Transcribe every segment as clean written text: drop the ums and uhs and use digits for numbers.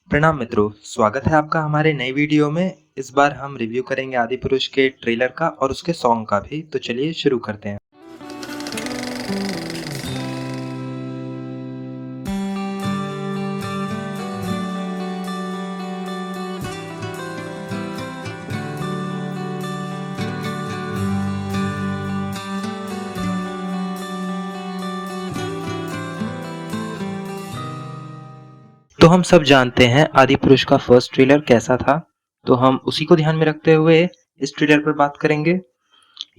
प्रणाम मित्रों, स्वागत है आपका हमारे नई वीडियो में। इस बार हम रिव्यू करेंगे आदिपुरुष के ट्रेलर का और उसके सॉन्ग का भी। तो चलिए शुरू करते हैं। तो हम सब जानते हैं आदिपुरुष का फर्स्ट ट्रेलर कैसा था, तो हम उसी को ध्यान में रखते हुए इस ट्रेलर पर बात करेंगे।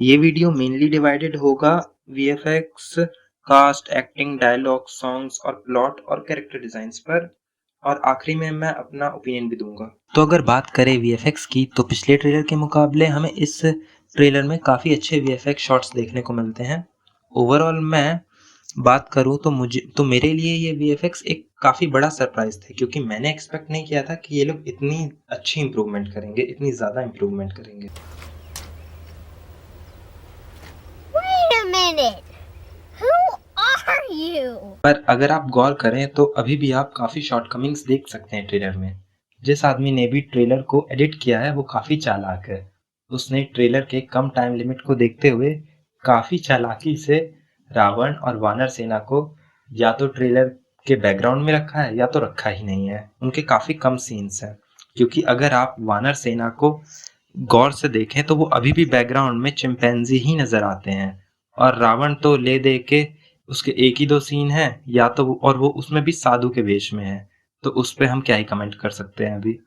ये वीडियो मेनली डिवाइडेड होगा VFX, cast, acting, dialogue, songs और प्लॉट और कैरेक्टर डिजाइन्स पर, और आखिरी में मैं अपना ओपिनियन भी दूंगा। तो अगर बात करें वीएफएक्स की, तो पिछले ट्रेलर के मुकाबले हमें इस ट्रेलर में काफ़ी अच्छे वीएफएक्स शॉट्स देखने को मिलते हैं। ओवरऑल मैं बात करूं तो मेरे लिए ये वीएफएक्स एक काफ़ी बड़ा सरप्राइज थे, क्योंकि मैंने एक्सपेक्ट नहीं किया था कि ये लोग इतनी अच्छी इम्प्रूवमेंट करेंगे, इतनी ज़्यादा इम्प्रूवमेंट करेंगे। Wait a minute. Who are you? पर अगर आप गौर करें तो अभी भी आप काफ़ी शॉर्टकमिंग्स देख सकते हैं ट्रेलर में। जिस आदमी ने भी ट्रेलर को एडिट किया है वो काफ़ी चालाक है। उसने ट्रेलर के कम टाइम लिमिट को देखते हुए काफ़ी चालाकी से रावण और वानर सेना को या तो ट्रेलर के बैकग्राउंड में रखा है या तो रखा ही नहीं है। उनके काफ़ी कम सीन्स हैं, क्योंकि अगर आप वानर सेना को गौर से देखें तो वो अभी भी बैकग्राउंड में चिंपैंजी ही नजर आते हैं, और रावण तो ले दे के उसके एक ही दो सीन है, या तो और वो उसमें भी साधु के वेश में है। तो उस पे हम क्या ही कमेंट कर सकते हैं अभी।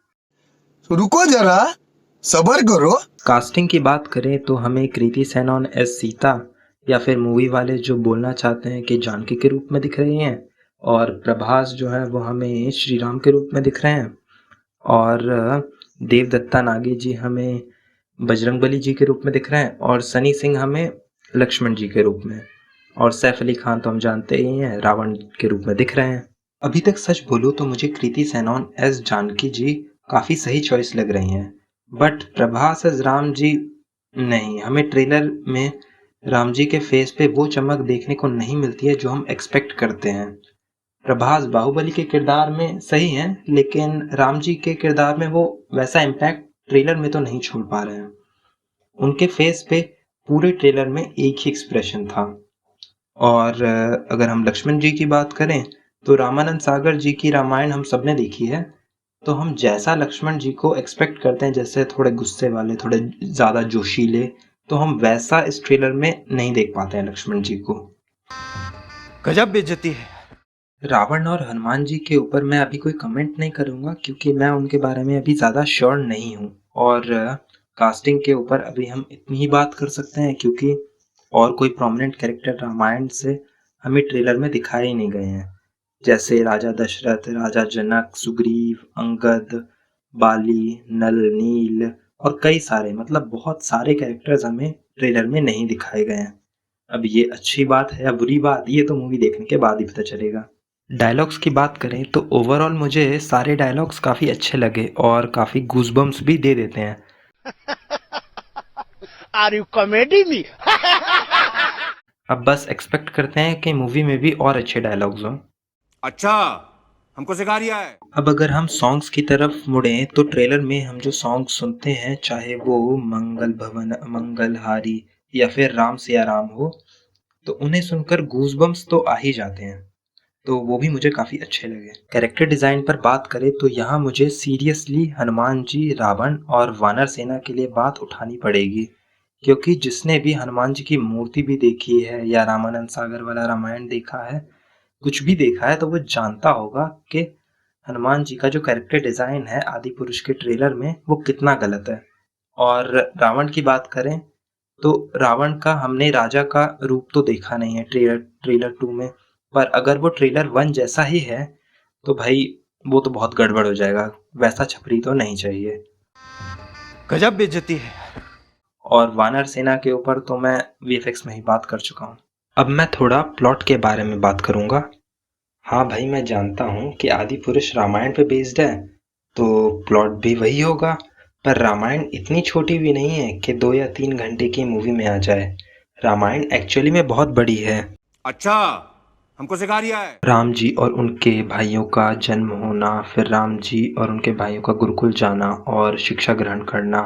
रुको जरा, सबर करो। कास्टिंग की बात करें तो हमें कृति सेनन एस सीता, या फिर मूवी वाले जो बोलना चाहते हैं कि जानकी के रूप में दिख रही हैं, और प्रभास जो है वो हमें श्री राम के रूप में दिख रहे हैं, और देवदत्ता नागी जी हमें बजरंगबली जी के रूप में दिख रहे हैं, और सनी सिंह हमें लक्ष्मण जी के रूप में, और सैफ अली खान तो हम जानते ही हैं रावण के रूप में दिख रहे हैं। अभी तक सच बोलूं तो मुझे कृति सेनन एस जानकी जी काफ़ी सही चॉइस लग रही हैं, बट प्रभास एस राम जी नहीं। हमें ट्रेलर में राम जी के फेस पे वो चमक देखने को नहीं मिलती है जो हम एक्सपेक्ट करते हैं। प्रभास बाहुबली के किरदार में सही हैं, लेकिन राम जी के किरदार में वो वैसा इम्पैक्ट ट्रेलर में तो नहीं छोड़ पा रहे हैं। उनके फेस पे पूरे ट्रेलर में एक ही एक्सप्रेशन था। और अगर हम लक्ष्मण जी की बात करें तो रामानंद सागर जी की रामायण हम सबने देखी है, तो हम जैसा लक्ष्मण जी को एक्सपेक्ट करते हैं, जैसे थोड़े गुस्से वाले, थोड़े ज़्यादा जोशीले, तो हम वैसा इस ट्रेलर में नहीं देख पाते हैं लक्ष्मण जी को। गजब बेइज्जती है। रावण और हनुमान जी के ऊपर मैं अभी कोई कमेंट नहीं करूंगा, क्योंकि मैं उनके बारे में अभी ज़्यादा श्योर नहीं हूँ। और कास्टिंग के ऊपर अभी हम इतनी ही बात कर सकते हैं, क्योंकि और कोई प्रोमिनेंट कैरेक्टर रामायण से हमें ट्रेलर में दिखाए ही नहीं गए हैं। जैसे राजा दशरथ, राजा जनक, सुग्रीव, अंगद, बाली, नल, नील और कई सारे, मतलब बहुत सारे कैरेक्टर्स हमें ट्रेलर में नहीं दिखाए गए हैं। अब ये अच्छी बात है या बुरी बात, ये तो मूवी देखने के बाद ही पता चलेगा। डायलॉग्स की बात करें तो ओवरऑल मुझे सारे डायलॉग्स काफ़ी अच्छे लगे और काफ़ी गूज़बम्प्स भी दे देते हैं। Are you comedy me? अब बस एक्सपेक्ट करते हैं कि मूवी में भी और अच्छे डायलॉग्स हों। अच्छा, हमको सिखा रिया है। अब अगर हम सॉन्ग्स की तरफ मुड़ें तो ट्रेलर में हम जो सॉन्ग सुनते हैं, चाहे वो मंगल भवन, मंगलहारी या फिर राम सिया राम हो, तो उन्हें सुनकर गूज़बम्प्स तो आ ही जाते हैं। तो वो भी मुझे काफ़ी अच्छे लगे। कैरेक्टर डिज़ाइन पर बात करें तो यहाँ मुझे सीरियसली हनुमान जी, रावण और वानर सेना के लिए बात उठानी पड़ेगी, क्योंकि जिसने भी हनुमान जी की मूर्ति भी देखी है या रामानंद सागर वाला रामायण देखा है, कुछ भी देखा है, तो वो जानता होगा कि हनुमान जी का जो कैरेक्टर डिज़ाइन है आदि पुरुष के ट्रेलर में वो कितना गलत है। और रावण की बात करें तो रावण का हमने राजा का रूप तो देखा नहीं है ट्रेलर 2 में, पर अगर वो ट्रेलर 1 जैसा ही है तो भाई वो तो बहुत गड़बड़ हो जाएगा। वैसा छपरी तो नहीं चाहिए। गजब बेइज्जती है। और वानर सेना के ऊपर तो मैं वीएफएक्स में ही बात कर चुका हूँ। अब मैं थोड़ा प्लॉट के बारे में बात करूँगा। हाँ भाई, मैं जानता हूँ कि आदि पुरुष रामायण पे बेस्ड है, तो प्लॉट भी वही होगा, पर रामायण इतनी छोटी भी नहीं है कि 2 या 3 घंटे की मूवी में आ जाए। रामायण एक्चुअली में बहुत बड़ी है। अच्छा, हमको सिखा रिया है। राम जी और उनके भाइयों का जन्म होना, फिर राम जी और उनके भाइयों का गुरुकुल जाना और शिक्षा ग्रहण करना,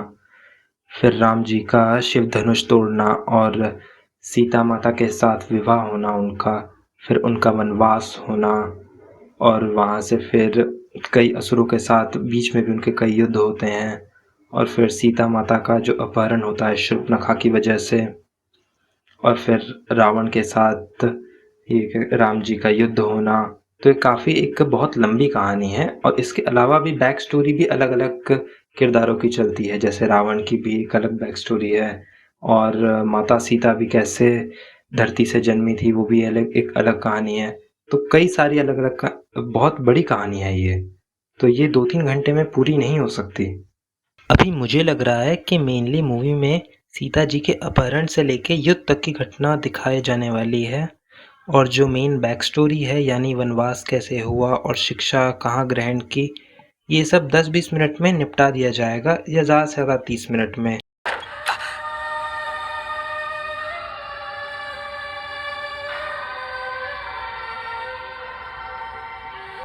फिर राम जी का शिव धनुष तोड़ना और सीता माता के साथ विवाह होना उनका, फिर उनका वनवास होना और वहाँ से फिर कई असुरों के साथ बीच में भी उनके कई युद्ध होते हैं और फिर सीता माता का जो अपहरण होता है शूर्पणखा की वजह से और फिर रावण के साथ ये राम जी का युद्ध होना। तो ये काफ़ी एक बहुत लंबी कहानी है और इसके अलावा भी बैक स्टोरी भी अलग अलग किरदारों की चलती है, जैसे रावण की भी एक अलग बैक स्टोरी है और माता सीता भी कैसे धरती से जन्मी थी वो भी अलग एक अलग कहानी है। तो कई सारी अलग अलग बहुत बड़ी कहानी है ये, तो ये 2-3 घंटे में पूरी नहीं हो सकती। अभी मुझे लग रहा है कि मेनली मूवी में सीता जी के अपहरण से लेके युद्ध तक की घटना दिखाई जाने वाली है और जो मेन बैक स्टोरी है यानी वनवास कैसे हुआ और शिक्षा कहाँ ग्रहण की, ये सब 10-20 मिनट में निपटा दिया जाएगा या ज़्यादा से ज़्यादा 30 मिनट में।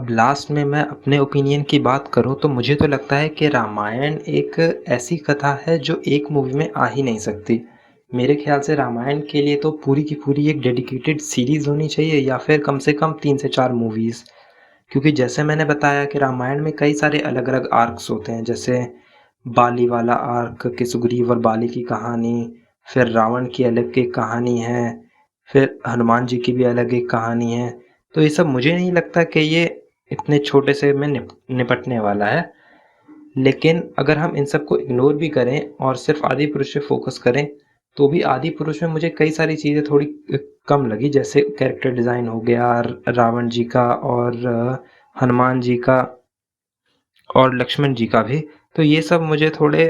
अब लास्ट में मैं अपने ओपिनियन की बात करूँ तो मुझे तो लगता है कि रामायण एक ऐसी कथा है जो एक मूवी में आ ही नहीं सकती। मेरे ख्याल से रामायण के लिए तो पूरी की पूरी एक डेडिकेटेड सीरीज़ होनी चाहिए या फिर कम से कम 3 से 4 मूवीज़। क्योंकि जैसे मैंने बताया कि रामायण में कई सारे अलग-अलग आर्क्स होते हैं, जैसे बाली वाला आर्क कि सुग्रीव और बाली की कहानी, फिर रावण की अलग एक कहानी है, फिर हनुमान जी की भी अलग एक कहानी है। तो ये सब मुझे नहीं लगता कि ये इतने छोटे से में निपटने वाला है। लेकिन अगर हम इन सब को इग्नोर भी करें और सिर्फ आदि पुरुष पे फोकस करें, तो भी आदि पुरुष में मुझे कई सारी चीज़ें थोड़ी कम लगी, जैसे कैरेक्टर डिज़ाइन हो गया रावण जी का और हनुमान जी का और लक्ष्मण जी का भी। तो ये सब मुझे थोड़े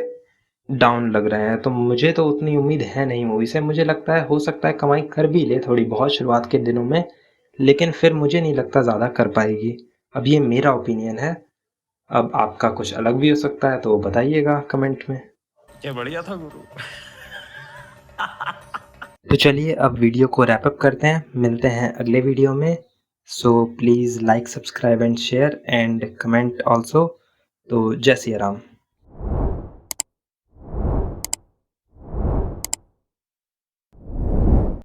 डाउन लग रहे हैं, तो मुझे तो उतनी उम्मीद है नहीं मूवी से। मुझे लगता है हो सकता है कमाई कर भी ले थोड़ी बहुत शुरुआत के दिनों में, लेकिन फिर मुझे नहीं लगता ज़्यादा कर पाएगी। अब ये मेरा ओपिनियन है, अब आपका कुछ अलग भी हो सकता है तो बताइएगा कमेंट में। क्या बढ़िया था गुरु। तो चलिए अब वीडियो को रैप अप करते हैं, मिलते हैं अगले वीडियो में। So please like, subscribe and share and comment also. तो जय सिया राम।